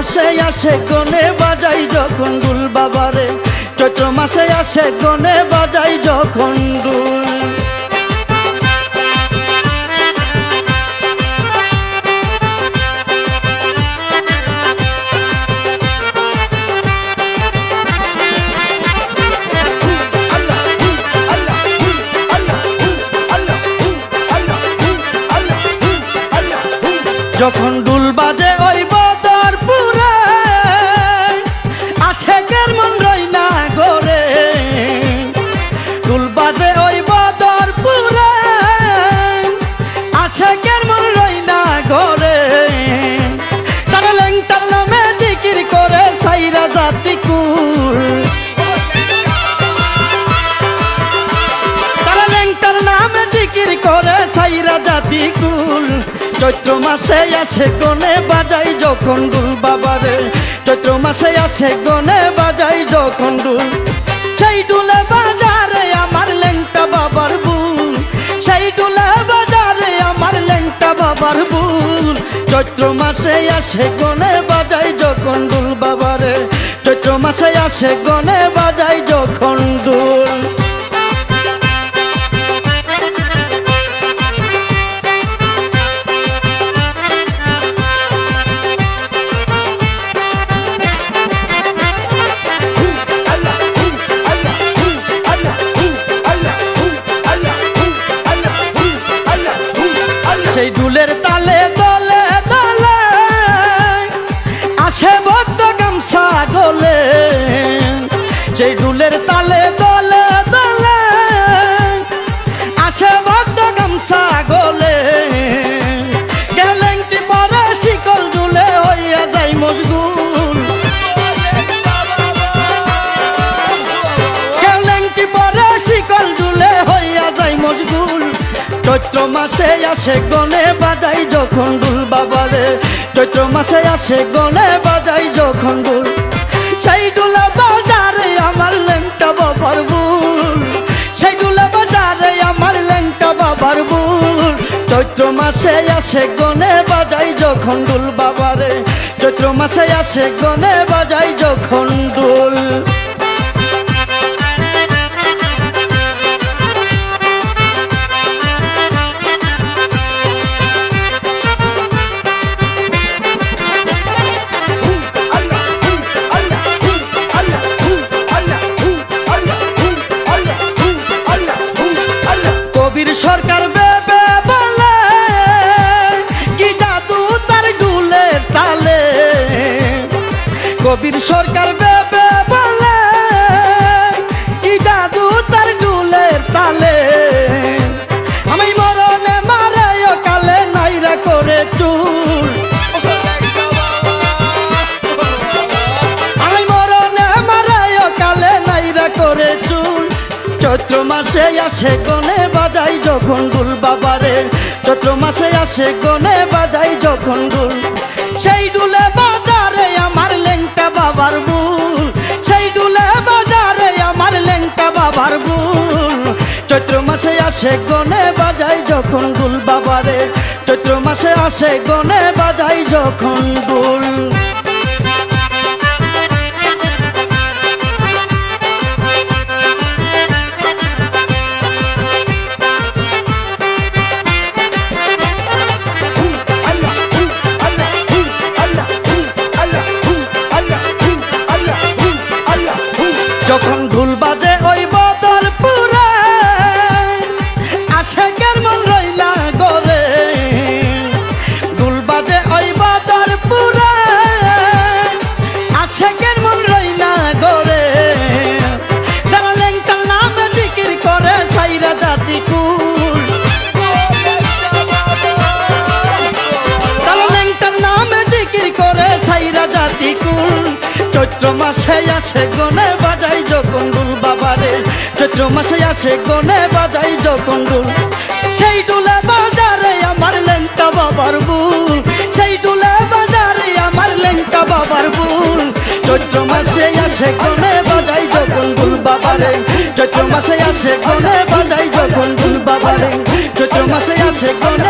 মাসে আসে গনে বাজাই যখন দুল বাবারে, চৈত্র মাসে আসে গনে বাজাই যখন দুল। যখন দুল বাজে ওই বদরপুরে, আশেকের মন রই না ঘরে। দুল বাজে ওই বদরপুরে, আশেকের মন রই না ঘরে। তারা ল্যাংটার নামে জিকির করে সাইরা জাতি কুল। তারা ল্যাংটার নামে জিকির করে সাইরা জাতি কুল। চৈত্র মাসে আসে গনে বাজাই যখন দুল বাবারে, চৈত্র মাসে আসে গনে বাজাই যখন দুল। সেই দুলে বাজারে আমার ল্যাংটা বাবার বুল, সেই দুলে বাজারে আমার ল্যাংটা বাবার বুল। চৈত্র মাসে আসে গনে বাজাই যখন দুল বাবারে, চৈত্র মাসে আসে গনে বাজাই যখন দুল। সেই দুলের তালে দলে দলে আসে বদ্ধ গামছা গলে। সেই দুলের তালে দলে দলে আসে বদ্ধ গামছা গলে। কেউ ল্যাংটি পরে শিকল দুলে হইয়া যায় মশগুল। কেউ ল্যাংটি পরে শিকল দুলে হইয়া যায় মশগুল। চৈত্র মাসে আসে গনে বাজাই যখন দুল বাবারে, চৈত্র মাসে আসে গনে বাজাই যখন দুল। সেই দুলা বাজারে আমার ল্যাংটা বাবার বুল, সেই দুলা বাজারে আমার ল্যাংটা বাবার বুল। চৈত্র মাসে আসে গনে বাজাই যখন দুল বাবারে, চৈত্র মাসে আসে গনে বাজাই যখন দুল। কবির সরকার বেবে বলে কি জাদু তার দুলে তালে। কবির সরকার বেবে বলে কি জাদু তার দুলের তালে। আমি মরণে মারে কালে নাইরা করে চুল। আমি মরণে মারে কালে নাইরা করে চুল। চৈত্র মাসে আসে গনে বাজাই যখন দুল বাবারে, চৈত্র মাসে আসে গনে বাজাই যখন দুল। সেই দুলে বাজারে আমার ল্যাংটা বাবার বুল, সেই দুলে বাজারে আমার ল্যাংটা বাবার বুল। চৈত্র মাসে আসে গনে বাজাই যখন দুল বাবারে, চৈত্র মাসে আসে গনে বাজাই যখন দুল। যখন ঢুল বাজে ওই বদরপুরে, আশেকের মন রইলা গরে। ঢুল বাজে ওই বদরপুরে, আশেকের মন রইলা গরে। তারা ল্যাংটার নামে জিকির করে সাইরা জাতি কুল। তারা ল্যাংটার নামে জিকির করে সাইরা জাতি কুল। চৈত্র মাসে আসে গনে বাজাই যখন দুল বাবারে, চৈত্র মাসে আসে গনে বাজাই যখন দুল। সেই দুলে বাজারে আমার ল্যাংটা বাবার বুল, সেই দুলে বাজারে আমার ল্যাংটা বাবার বুল। চৈত্র মাসে আসে গনে বাজাই যখন দুল বাবারে, চৈত্র মাসে আসে গনে বাজাই যখন দুল বাবারে, চৈত্র মাসে আসে গনে